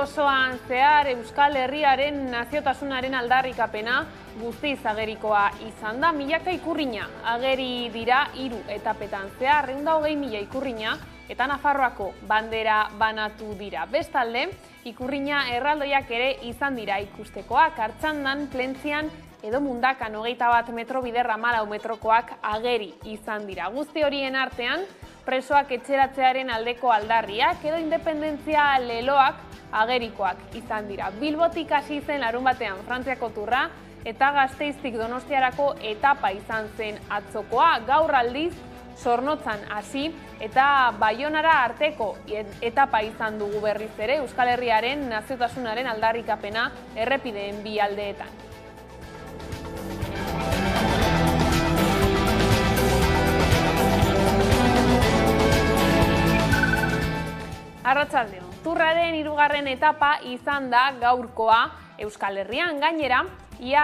osoan zehar Euskal Herriaren naziotasunaren aldarrikapena guztiz agerikoa izan da. Milaka ikurrina ageri dira 3 etapetan zehar, 120.000 ikurrina eta Nafarroako bandera banatu dira. Bestalde, ikurrina erraldoiak ere izan dira ikustekoak, Artxandan, Plentzian edo Mundakan 21 metro biderra 14 metrokoak ageri izan dira. Guzti horien artean, presoak etxeratzearen aldeko aldarriak edo independentzia leloak agerikoak izan dira. Bilbotik hasi zen larunbatean Frantziako turra eta Gasteiztik Donostiarako etapa izan zen atzokoa. Gaur aldiz Zornotzan hasi eta Baionara arteko etapa izan dugu berriz ere Euskal Herriaren naziotasunaren aldarrikapena errepideen bi aldeetan. Arratsaldeon, turraren 3. etapa izan da gaurkoa Euskal Herrian. Gainera, ia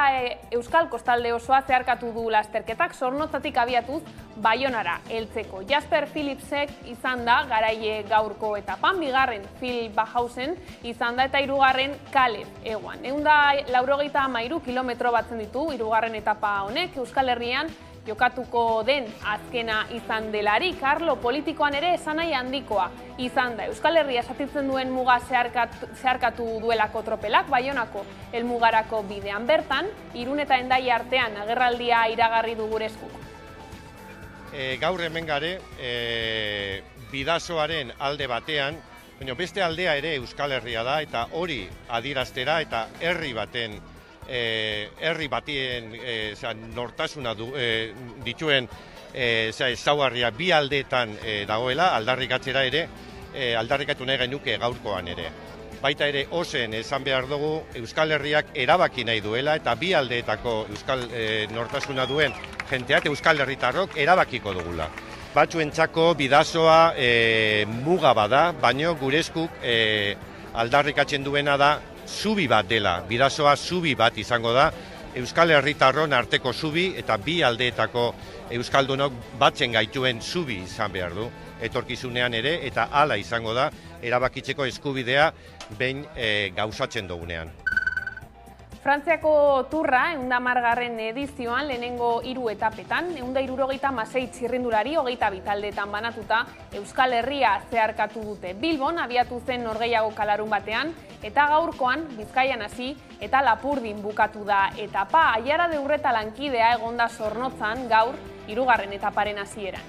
Euskal Kostalde osoa zeharkatu du lasterketak, Zornotzatik abiatuz Baionara heltzeko. Jasper Philipsek izan da garaile gaurko etapan, 2. Phil Bauhazen izan da eta 3. Caleb Ewan. 193 kilometro batzen ditu 3. etapa honek, Euskal Herrian jokatuko den azkena izan delarik, arlo politikoan ere esanahi handikoa izan da. Euskal Herria zatitzen duen muga zeharkatu duelako tropelak, Baionako helmugarako bidean bertan, Irun eta Hendaia artean agerraldia iragarri du gure eskuk. Gaur hemen gare, bidasoaren alde batean, beste aldea ere Euskal Herria da, eta hori adieraztera eta herri batien nortasuna dituen ezaugarria bi aldeetan dagoela, aldarrikatzera ere, aldarrikatu nahi genuke gaurkoan ere. Baita ere ozen esan behar dugu Euskal Herriak erabaki nahi duela eta bi aldeetako Euskal nortasuna duen jenteak Euskal Herritarrok erabakiko dugula. Batzuentzako bidasoa muga bada, baino gure eskuk aldarrikatzen duena da zubi bat dela, bidasoa zubi bat izango da, Euskal Herritarron arteko zubi eta bi aldeetako Euskaldunok batzen gaituen zubi izan behar du, etorkizunean ere, eta hala izango da, erabakitzeko eskubidea behin gauzatzen dugunean. Frantziako turra, 110. edizioan lehenengo 3 etapetan, 176 txirrindulari 22 taldeetan banatuta Euskal Herria zeharkatu dute. Bilbon abiatu zen norgehiago larun batean, eta gaurkoan Bizkaian hasi eta Lapurdin bukatu da etapa. Aiara de Urreta lankidea egonda Zornotzan gaur 3. etaparen hasieran.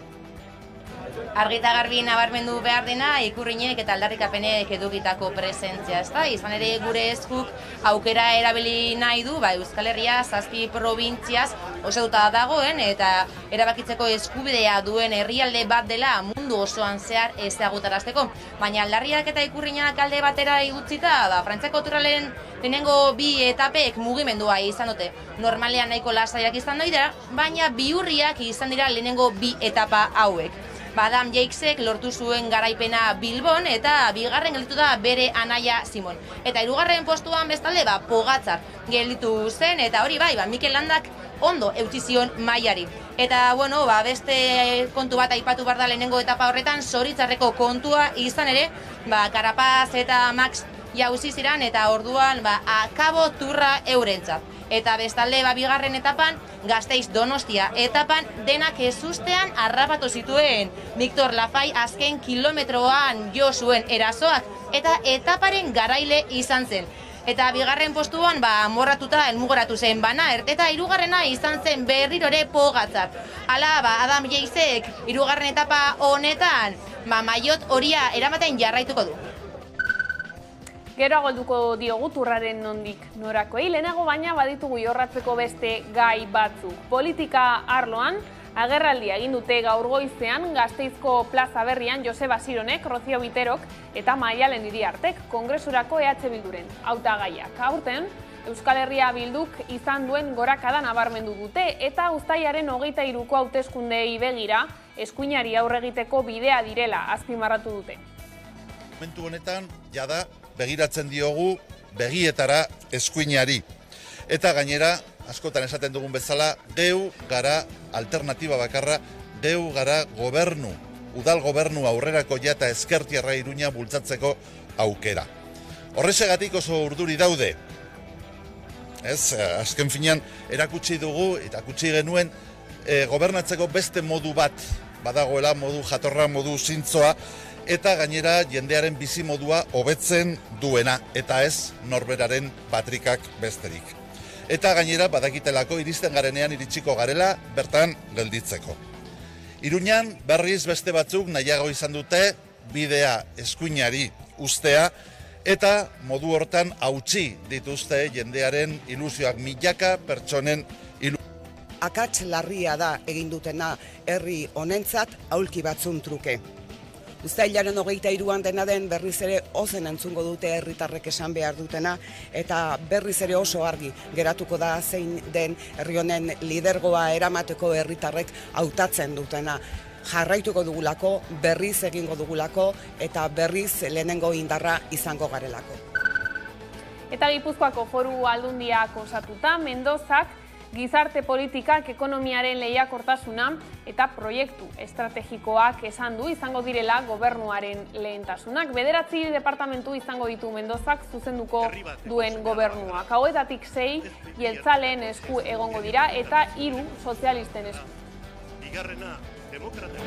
Argita garbi nabarmendu behar dena ikurrinek eta aldarrikapenek edukitako presentzia, ezta? Izan ere gure eskuk aukera erabili nahi du, Euskal Herria 7 probintziaz osatuta dagoen eta erabakitzeko eskubidea duen herrialde bat dela mundu osoan zehar ezagutarazteko. Baina aldarriak eta ikurrinak alde batera utzita, Frantziako turralen lehenengo 2 etapek mugimendua izan dute. Normalean nahiko lasaiak izan dira, baina bihurriak izan dira lehenengo 2 etapa hauek. Adam Jakesek lortu zuen garaipena Bilbon eta 2. gelditu da bere anaia Simon. Eta 3. postuan bestalde Pogatzar gelditu zen eta hori Mikel Landak ondo eutsi zion mailari. Eta beste kontu bat aipatu behar da lehenengo etapa horretan, Zoritzarreko kontua izan ere, Carapaz eta Max jauzi ziren eta orduan akabo turra eurentzat. Eta bestalde 2. etapan, Gasteiz Donostia etapan denak ezustean harrapatu zituen Victor Lafay azken kilometroan jo zuen erasoak eta etaparen garaile izan zen. Eta 2. postuan amorratuta helmugaratu zen Banaert eta 3. izan zen berriro ere Pogatzar. Hala Adam Jakesek 3. etapa honetan maiot horia eramaten jarraituko du. Gero agolduko diogu turraren nondik norakoei, lehenago baina baditugu jorratzeko beste gai batzuk. Politika arloan, agerraldia egin dute gaur goizean Gasteizko plaza berrian Joseba Sironek, Rozio Biterok eta Maialen Iriartek Kongresurako EH Bilduren hautagaiak. Aurten, Euskal Herria Bilduk izan duen gorakada nabarmendu dute eta uztailaren 23ko hauteskundei begira eskuinari aurre egiteko bidea direla azpimarratu dute. Momentu honetan, jada, begiratzen diogu begietara eskuinari. Eta gainera, askotan esaten dugun bezala, geu gara alternatiba bakarra, geu gara udal gobernu aurrerako eta ezkertiarra Iruña bultzatzeko aukera. Horrexegatik oso urduri daude. Ez, azken finean erakutsi dugu, erakutsi genuen, gobernatzeko beste modu bat badagoela, modu jatorra, modu zintzoa, eta gainera jendearen bizi modua hobetzen duena, eta ez norberaren patrikak besterik. Eta gainera badakitelako iristen garenean iritsiko garela bertan gelditzeko. Iruñan berriz beste batzuk nahiago izan dute bidea eskuinari ustea, eta modu hortan hautsi dituzte jendearen ilusioak, milaka pertsonen ilusioak. Akats larria da egin dutena herri honentzat aulki batzun truke. Uztailaren 23an dena den berriz ere ozen entzungo dute herritarrek esan behar dutena, eta berriz ere oso argi geratuko da zein den herri honen lidergoa eramateko herritarrek hautatzen dutena. Jarraituko dugulako, berriz egingo dugulako, eta berriz lehenengo indarra izango garelako. Eta Gipuzkoako Foru Aldundiak osatuta, Mendozak gizarte politikak, ekonomiaren lehiakortasuna eta proiektu estrategikoak esan du izango direla gobernuaren lehentasunak. 9 departamentu izango ditu Mendozak zuzenduko duen gobernuak. Hauetatik 6 jeltzaleen esku egongo dira eta 3 sozialisten esku. Bigarrena, demokrata.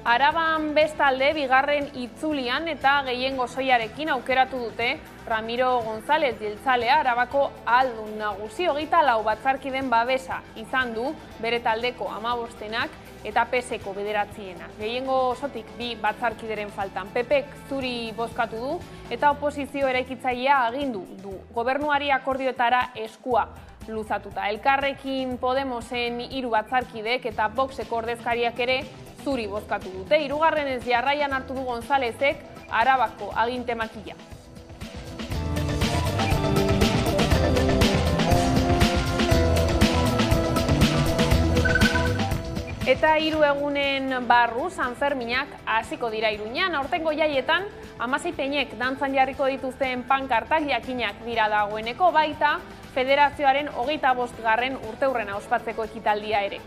Araban bestalde bigarren itzulian eta gehiengo soilarekin aukeratu dute Ramiro González jeltzalea Arabako ahaldun nagusi. 24 batzarkiden babesa izan du bere taldeko 15enak eta PSeko 9enak. Gehiengo osotik 2 batzarkideren faltan. PPek zuri bozkatu du eta oposizio eraikitzailea agindu du. Gobernuari akordioetara eskua luzatuta. Elkarrekin Podemosen 3 batzarkidek eta Voxeko ordezkariak ere zuri bozkatu dute. 3. jarraian hartu du Gonzálezek Arabako aginte makila. Eta 3 egunen barru San Ferminak hasiko dira Iruñan. Aurtengo jaietan 16 peinek dantzan jarriko dituzten pankartak jakinak dira dagoeneko, baita federazioaren 25. urteurrena ospatzeko ekitaldia ere.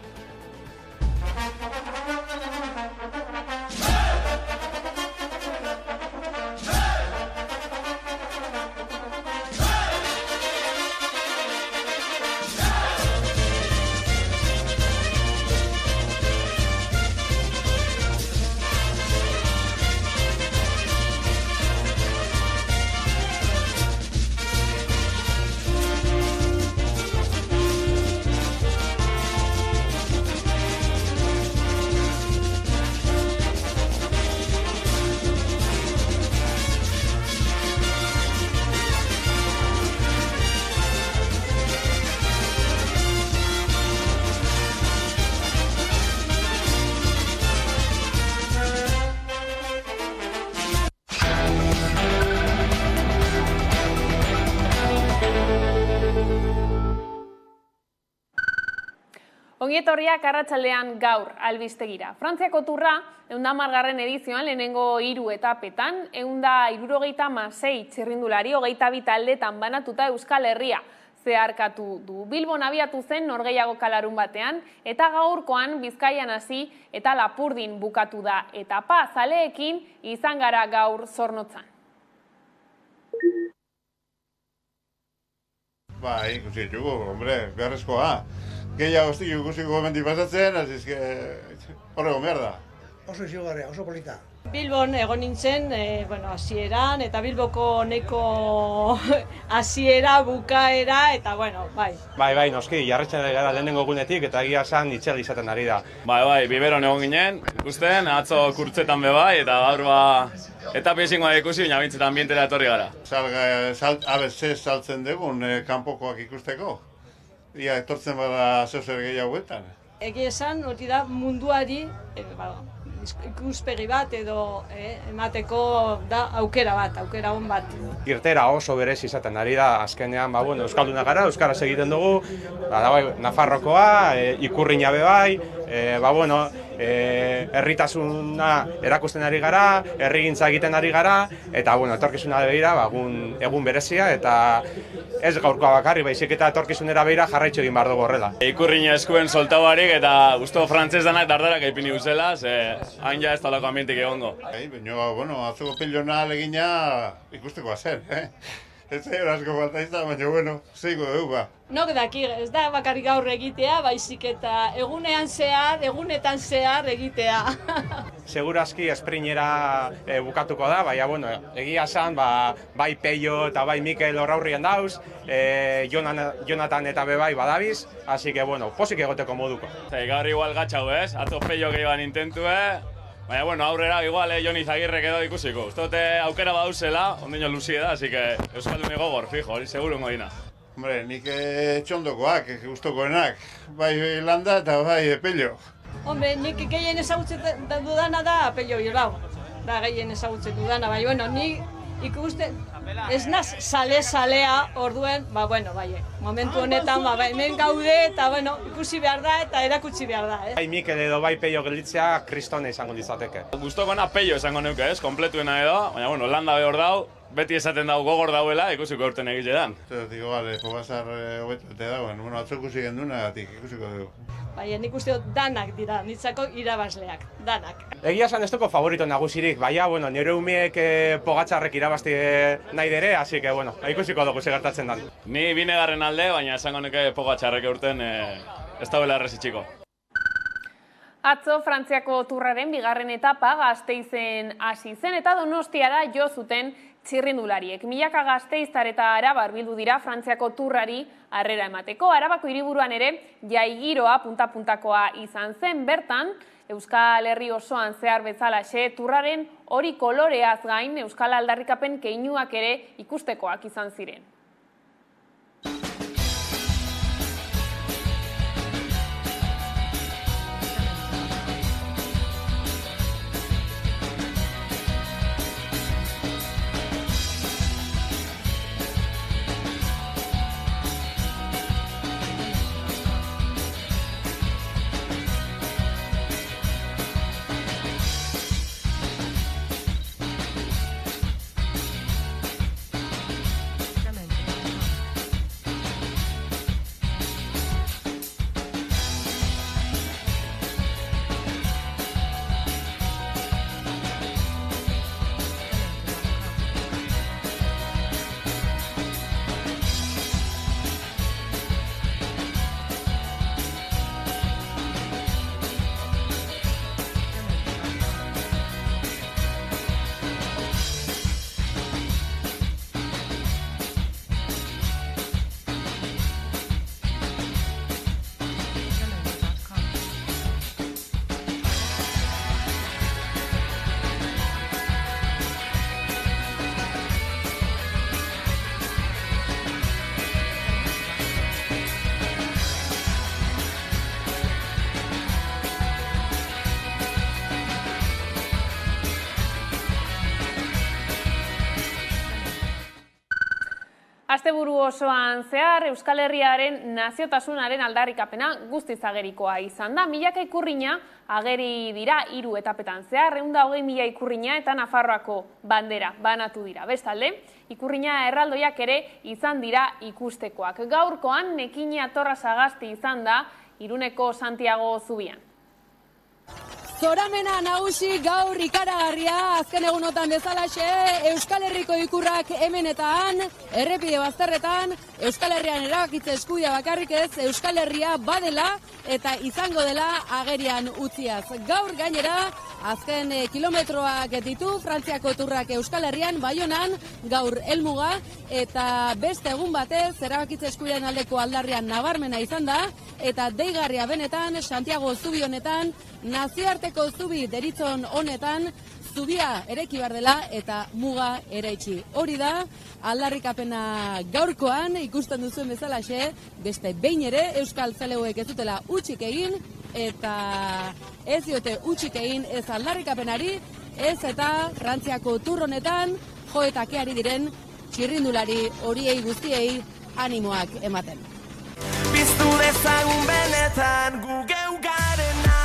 Ongietorriak arratsaldean gaur albistegira. Frantziako turra 110. edizioan lehenengo 3 etapetan 176 txirrindulari 22 taldetan banatuta Euskal Herria zeharkatu du. Bilbon abiatu zen norgehiago kalarun batean eta gaurkoan Bizkaian hasi eta Lapurdin bukatu da etapa. Zaleekin izan gara gaur Zornotzan. Bai, ikusi dugu, hombre, beharrezkoa. Gehiago ikusiko hemendik pasatzen, así horrego behar da. Oso izugarria, oso polita. Bilbon egon nintzen, hasieran, eta Bilboko neko hasiera, bukaera, eta bai. Bai, noski, jarretzen gara lehenengo gunetik, eta egia esan itxel izaten ari da. Bai, biberon egon ginen, ikusten, atzo kurtzetan bai, eta gaur eta pezingoa ikusi, baina bintzetan ambientera etorri gara. Ze saltzen dugun, kanpokoak ikusteko? Ia, etortzen bada zeuzer gehiagoetan. Egia esan, hori da munduari, ikuspegi bat edo emateko da aukera hon bat. Irtera oso berez izaten ari da, azkenean, Euskaldunak gara, Euskaraz egiten dugu, Nafarrokoa, Ikurriña be bai, herritasuna erakusten ari gara, herrigintza egiten ari gara, eta etorkizuna begira egun berezia, eta ez gaurkoa bakarri, baizik eta etorkizunera begira jarraitzu egin behar dugu horrela. Ikurriña eskuen soltau barik eta usto frantzes danak dardarak eipini guzela, hain ja ez talako ambientik egongo. Baina, atzoko pilona alegina ikusteko zen, Ez zaior asko falta izan, baina, zeiko dugu, ba. Nok daki, ez da bakarrik gaur egitea, baizik eta egunetan zehar egitea. Segurazki esprinera bukatuko da, baina, egia esan, bai Peio eta bai Mikel horraurrian dauz, Jonatan eta bebai badabiz, hasi que, posik egoteko moduko. Gaur igual gatxau, ez? Atzo Peio gehiagoan intentue, baina, aurrera, igual, Jon Izagirrek edo ikusiko. Uste aukera badauzela, ondino luzie da, así que Euskaldun gogor, fijo, hori seguru ngoina. Hombre, nik txondokoak, gustokoenak, bai Landa eta bai Pello. Hombre, nik gehien ezagutzen dudana da Pello Bilbao. Da gehien ezagutzen dudana, baina, nik ikusten, ez naz salea orduen, momentu honetan, hemen gaude eta, ikusi behar da eta erakutsi behar da, Bai Mikel edo bai Peio gelditzea kristone izango litzateke. Gustokona Peio izango neuke, ez, kompletuena edo, baina, Landa behor dau, beti esaten dau gogor dauela, ikusiko urten egitean. Digo, bale, Pobazar hobetate dagoen, atzo ikusi genduna, ikusiko dugu. Baina nik uste danak dira, nitzako irabazleak, danak. Egia esan ez duko favorito nagusirik, baina, nire umiek Pogatzarrek irabazti nahi dere, hasi que, ikusiko dugu segertatzen dan. Ni binegarren alde, baina esango nuke Pogatzarrek urten ez dauela errezitxiko. Atzo Frantziako turraren bigarren etapa Gasteizen hasi zen eta Donostiara jo zuten txirrindulariek. Milaka gasteiztar eta arabar bildu dira Frantziako turrari harrera emateko. Arabako hiriburuan ere jaigiroa punta-puntakoa izan zen bertan, Euskal Herri osoan zehar bezalaxe turraren hori koloreaz gain Euskal aldarrikapen keinuak ere ikustekoak izan ziren. Asteburu osoan zehar Euskal Herriaren naziotasunaren aldarrikapena guztiz agerikoa izan da. Milaka ikurrina ageri dira 3 etapetan zehar, 120.000 ikurrina eta Nafarroako bandera banatu dira. Bestalde, ikurrina erraldoiak ere izan dira ikustekoak. Gaurkoan Nekina Torra Sagasti izan da Iruneko Santiago zubian. Zoramena nagusi gaur ikaragarria, azken egunotan bezalaxe, Euskal Herriko ikurrak hemen eta han, errepide bazterretan, Euskal Herrian erabakitze eskubidea bakarrik ez, Euskal Herria badela eta izango dela agerian utziaz. Gaur gainera, azken kilometroak ditu, Frantziako turrak Euskal Herrian, Baionan, gaur helmuga, eta beste egun batez, erabakitze eskubidean aldeko aldarrian nabarmena izan da, eta deigarria benetan, Santiago zubi honetan, nazioarteko zubi deritzon honetan, zubia eraiki behar dela eta muga eraitsi. Hori da, aldarrikapena gaurkoan ikusten duzuen bezalaxe, beste behin ere Euskal Zaleuek ez dutela hutsik egin, eta ez diote hutsik egin ez aldarrikapenari, ez eta Frantziako tur honetan jo eta keari diren txirrindulari horiei guztiei animoak ematen. Piztu dezagun benetan gu geu garena.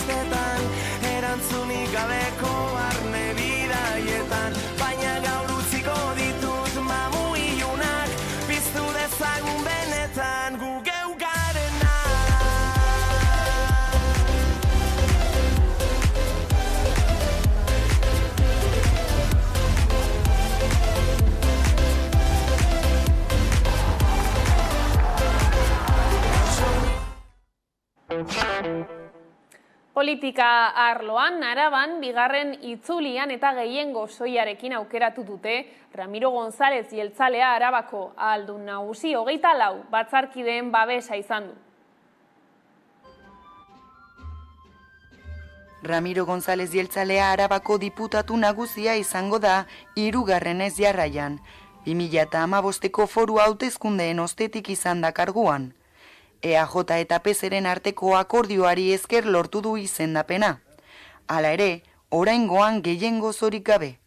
gaztetan, erantzunik gabeko barne bidaietan, baina gaur utziko ditut mamu ilunak, piztu dezagun benetan gu geu garena. Politika arloan, Araban, bigarren itzulian eta gehiengo soiarekin aukeratu dute Ramiro González jeltzalea Arabako ahaldun nagusi 24 batzarkideen babesa izan du. Ramiro González jeltzalea Arabako diputatu nagusia izango da 3. jarraian, 2015ko foru hauteskundeen ostetik izan da karguan. EAJ eta PSren arteko akordioari esker lortu du izendapena. Hala ere, oraingoan gehiengo zorik gabe.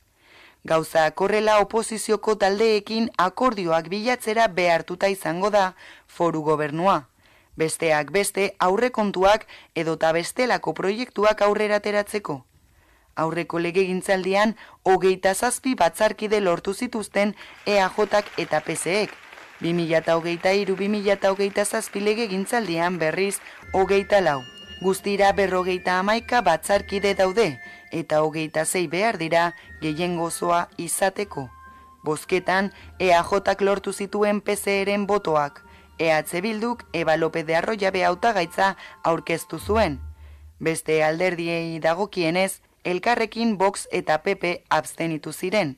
Gauzak horrela oposizioko taldeekin akordioak bilatzera behartuta izango da foru gobernua. Besteak beste aurrekontuak edota bestelako proiektuak aurrera ateratzeko. Aurreko legegintzaldian 27 batzarkide lortu zituzten EAJak eta PSek. 2023-2027 legegintzaldian berriz 24. Guztira 51 batzarkide daude eta 26 behar dira gehiengo osoa izateko. Bozketan EAJak lortu zituen PSeren botoak. EH Bilduk Eba López de Arroyabe hautagaitza aurkeztu zuen. Beste alderdiei dagokienez, Elkarrekin Vox eta PP abstenitu ziren.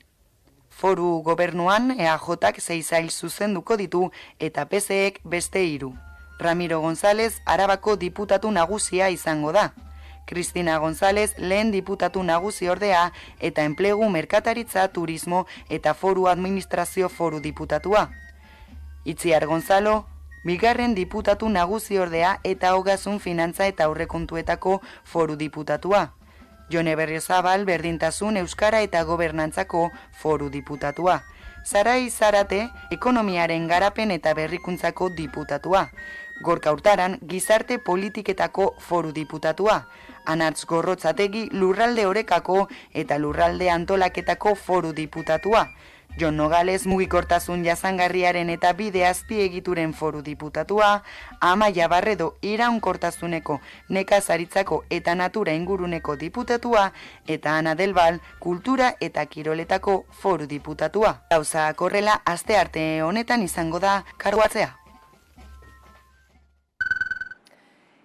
Foru gobernuan EAJak 6 sail zuzenduko ditu eta PSek beste 3. Ramiro González Arabako diputatu nagusia izango da. Cristina González lehen diputatu nagusi ordea eta enplegu merkataritza, turismo eta foru administrazio foru diputatua. Itziar Gonzalo, bigarren diputatu nagusi ordea eta ogasun finantza eta aurrekontuetako foru diputatua. Jone Berriozabal berdintasun euskara eta gobernantzako foru diputatua. Sarai Zarate ekonomiaren garapen eta berrikuntzako diputatua. Gorka Hurtaran gizarte politiketako foru diputatua. Anatz Gorrotzategi lurralde orekako eta lurralde antolaketako foru diputatua. Jon Nogales mugikortasun jasangarriaren eta bide azpiegituren foru diputatua, Amaia Barredo iraunkortasuneko, nekazaritzako eta natura inguruneko diputatua, eta Ana Delbal kultura eta kiroletako foru diputatua. Gauzak horrela astearte honetan izango da karguatzea.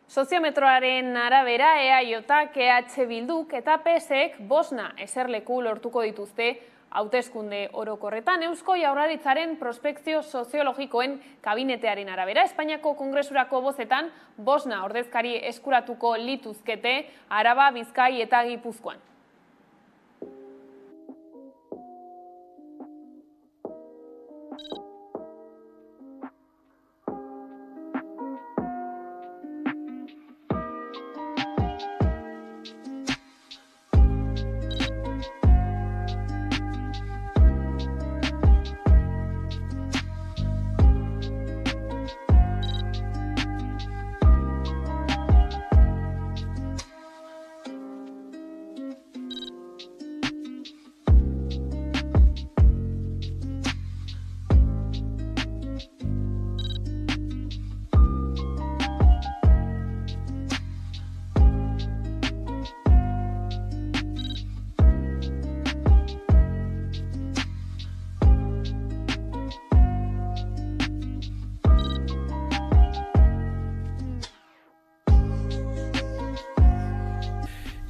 Soziometroaren arabera EAJak, EH Bilduk eta PSek 5 eserleku lortuko dituzte hauteskunde orokorretan. Eusko Jaurlaritzaren prospekzio soziologikoen kabinetearen arabera, Espainiako Kongresurako bozetan 5 ordezkari eskuratuko lituzkete Araba, Bizkai eta Gipuzkoan.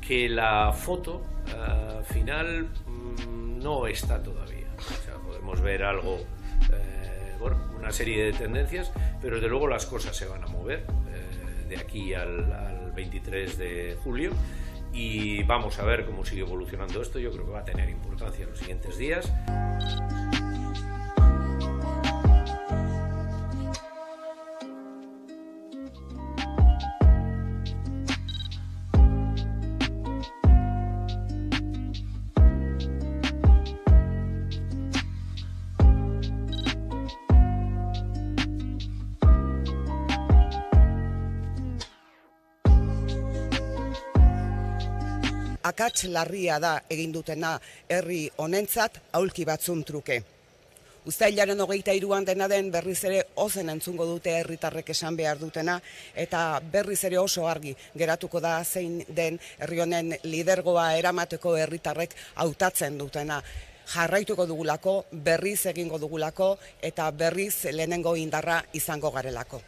Que la foto final no está todavía. O sea, podemos ver algo, bueno, una serie de tendencias, pero desde luego las cosas se van a mover de aquí al 23 de julio y vamos a ver cómo sigue evolucionando esto. Yo creo que va a tener importancia en los siguientes días. akats larria da egin dutena herri honentzat aulki batzun truke. Uztailaren 23an dena den berriz ere ozen entzungo dute herritarrek esan behar dutena, eta berriz ere oso argi geratuko da zein den herri honen lidergoa eramateko herritarrek hautatzen dutena. Jarraituko dugulako, berriz egingo dugulako, eta berriz lehenengo indarra izango garelako.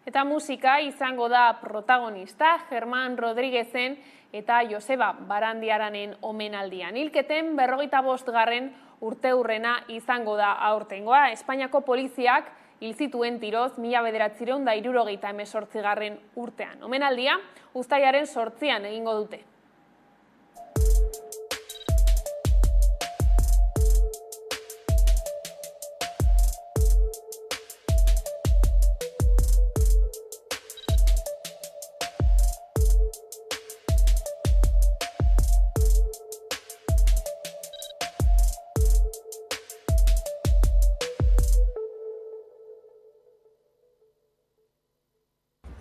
Eta musika izango da protagonista Germán Rodríguezen eta Joseba Barandiaranen omenaldian. Hilketen 45. urteurrena izango da aurtengoa. Espainiako poliziak hil zituen tiroz 1978. urtean. Omenaldia uztailaren 8an egingo dute.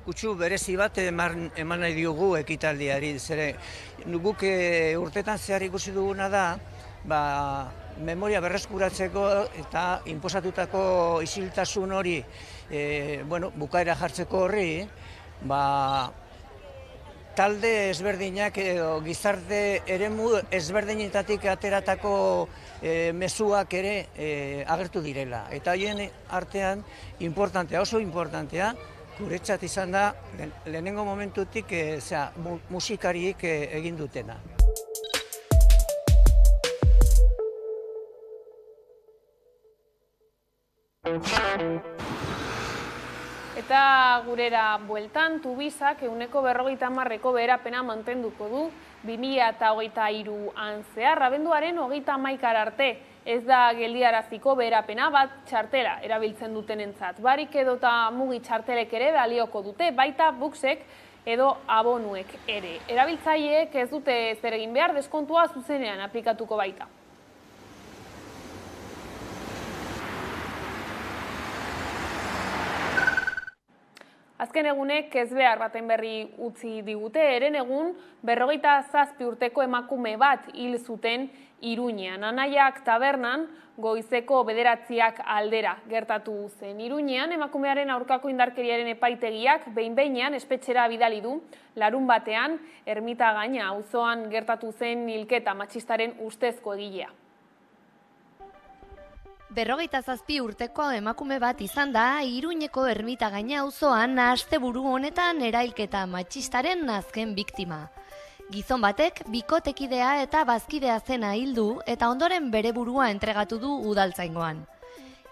Kutsu berezi bat eman nahi diogu ekitaldiari, zere guk urtetan zehar ikusi duguna da, memoria berreskuratzeko eta inposatutako isiltasun hori bukaera jartzeko horri, talde ezberdinak edo gizarte eremu ezberdinetatik ateratako mezuak ere agertu direla. Eta haien artean oso importantea, guretzat izan da, lehenengo momentutik musikariek egin dutena. Eta gurera bueltan, Tubizak 50% beherapena mantenduko du 2023an zehar, abenduaren 31 arte. Ez da geldiaraziko beherapena bat txartela erabiltzen dutenentzat. Barik edota mugi txartelek ere balioko dute, baita buksek edo abonuek ere. Erabiltzaileek ez dute zer egin behar, deskontua zuzenean aplikatuko baita. Azken egunek ez behar baten berri utzi digute, eren egun 47 urteko emakume bat hil zuten Iruñean. Anaiak tabernan goizeko 9 aldera gertatu zen. Iruñean emakumearen aurkako indarkeriaren epaitegiak behin-behinean espetxera bidali du, larun batean Ermitagaina auzoan gertatu zen hilketa matxistaren ustezko egilea. 47 urteko emakume bat izan da Iruñeko Ermitagaina auzoan asteburu honetan erailketa matxistaren azken biktima. Gizon batek bikotekidea eta bazkidea zena hildu eta ondoren bere burua entregatu du udaltzaingoan.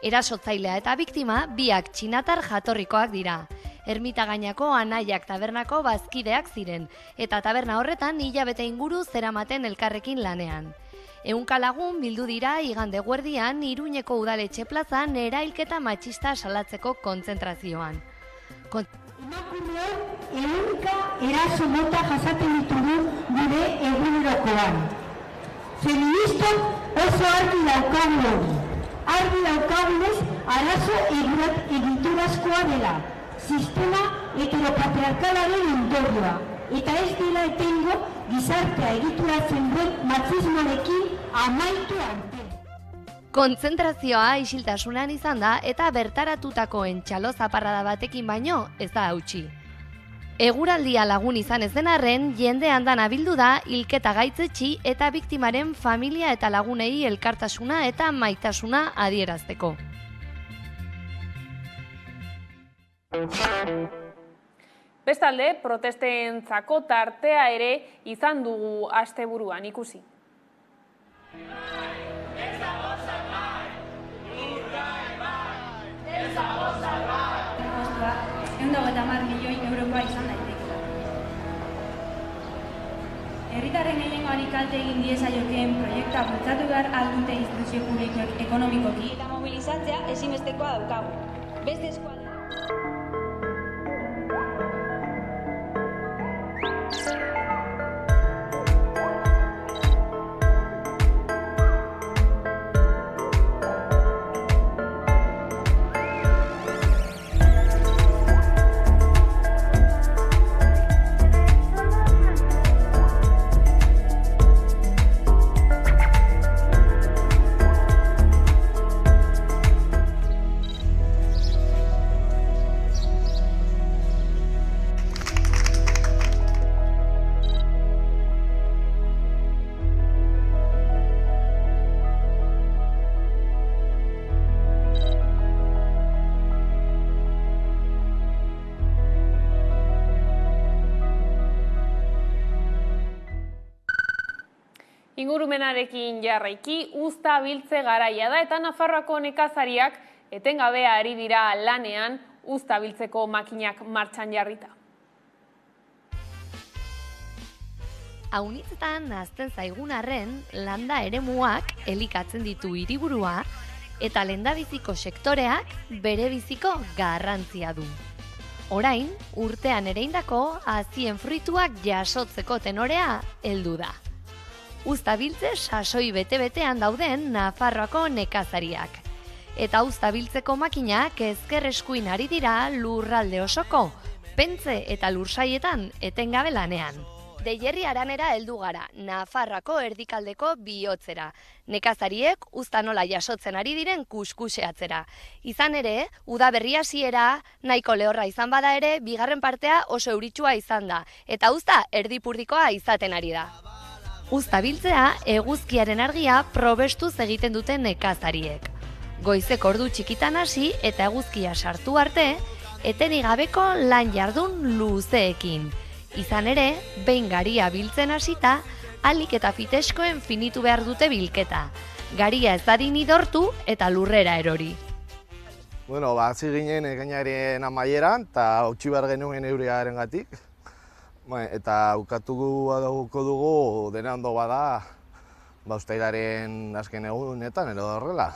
Erasotzailea eta biktima biak txinatar jatorrikoak dira. Ermitagainako Anaiak tabernako bazkideak ziren eta taberna horretan hilabete inguru zeramaten elkarrekin lanean. 100 lagun bildu dira igande eguerdian Iruñeko udaletxe plazan erailketa matxista salatzeko kontzentrazioan. Emakumeok ehunka eraso mota jasaten ditugu gure egunerokoan. Feministok oso argi daukagu hori. Argi daukagunez arazo egiturazkoa dela. Sistema heteropatriarkalaren ondorioa. Eta ez dela etengo gizartea egituratzen duen matxismoarekin amaitu arte. Kontzentrazioa isiltasunan izan da eta bertaratutakoen txalo zaparrada batekin baino ez da hautsi. Eguraldia lagun izan ez den arren, jende andana bildu da hilketa gaitzetsi eta biktimaren familia eta lagunei elkartasuna eta maitasuna adierazteko. Bestalde, protestentzako tartea ere izan dugu asteburuan ikusi. milioi eurokoa izan daitekela. Herritarren gehiengoari kalte egin diezaiokeen proiektua bultzatu behar aldute instituzio publikoek ekonomikoki eta mobilizatzea ezinbestekoa daukagu. Beste eskualde Ingurumenarekin jarraiki, uzta biltze garaia da eta Nafarroako nekazariak etengabe ari dira lanean uzta biltzeko makinak martxan jarrita. Haunitzetan nazten zaigun arren, landa eremuak elikatzen ditu hiriburua eta lehendabiziko sektoreak bere biziko garrantzia du. Orain, urtean ereindako hazien fruituak jasotzeko tenorea heldu da. Uzta biltze sasoi bete-betean dauden Nafarroako nekazariak. Eta uzta biltzeko makinak ezker eskuin ari dira lurralde osoko, pentze eta lursaietan etengabe lanean. Deierri Aranera heldu gara, Nafarroako erdikaldeko bihotzera. Nekazariek uzta nola jasotzen ari diren kuskuseatzera. Izan ere, udaberri hasiera nahiko lehorra izan bada ere, bigarren partea oso euritsua izan da, eta uzta erdipurdikoa izaten ari da. Uzta biltzea eguzkiaren argia probestuz egiten duten nekazariek. Goizeko ordu txikitan hasi eta eguzkia sartu arte, etenik gabeko lan jardun luzeekin. Izan ere, behin garia biltzen hasita, alik eta fiteskoen finitu behar dute bilketa. Garia ez dadin idortu eta lurrera erori. Bueno, hasi ginen ekainaren amaieran eta utzi behar genuen eurearen gatik. Eta ukatuko dugu dena ondo bada uztailaren azken egunetan edo horrela.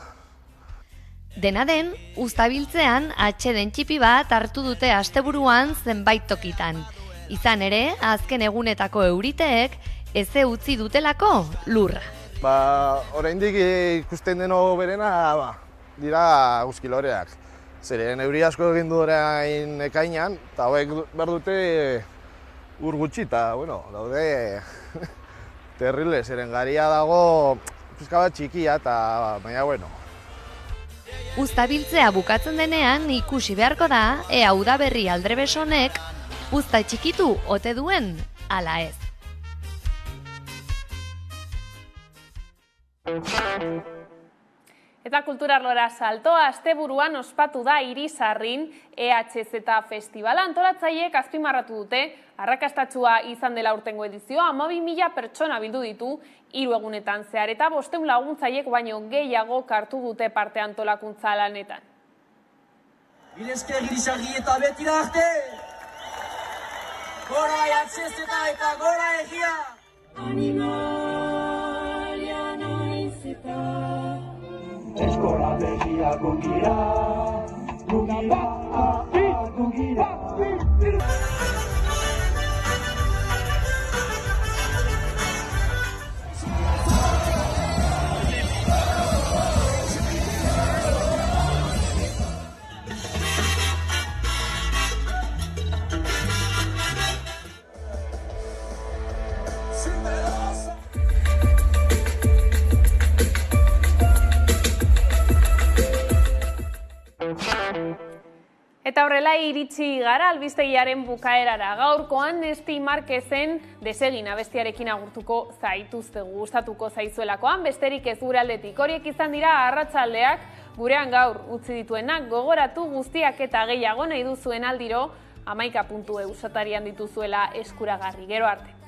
Dena den, uzta biltzean atxeden txipi bat hartu dute asteburuan zenbait tokitan. Izan ere, azken egunetako euriteek eze utzi dutelako lurra. Oraindik ikusten deno berena dira eguzkiloreak. Zeren euri asko egin du orain ekainan, eta hauek behar dute ur gutxi, eta daude terrible, zeren garia dago pizka bat txikia, eta baina Uzta biltzea bukatzen denean ikusi beharko da ea udaberri aldrebes honek uzta txikitu ote duen ala ez. Eta kulturarlora saltoa asteburuan ospatu da Irisarrin EHZ Festivala. Antolatzaileek azpimarratu dute arrakastatsua izan dela urtengo edizioa, 12.000 pertsona bildu ditu 3 egunetan zehar eta 500 laguntzaileek baino gehiago hartu dute parte antolakuntza lanetan. Mila esker Irisarri eta beti da arte! Gora EHZ eta gora egia! Eskola begia gugira, gugira, gugira. Eta horrela iritsi gara albistegiaren bukaerara. Gaurkoan Nesti Marquezen Desegin abestiarekin agurtuko zaituztegu, gustatuko zaizuelakoan, besterik ez gure aldetik. Horiek izan dira arratsaldeak gurean gaur utzi dituenak, gogoratu guztiak eta gehiago nahi duzuen aldiro 11.eu satarian dituzuela eskuragarri. Gero arte.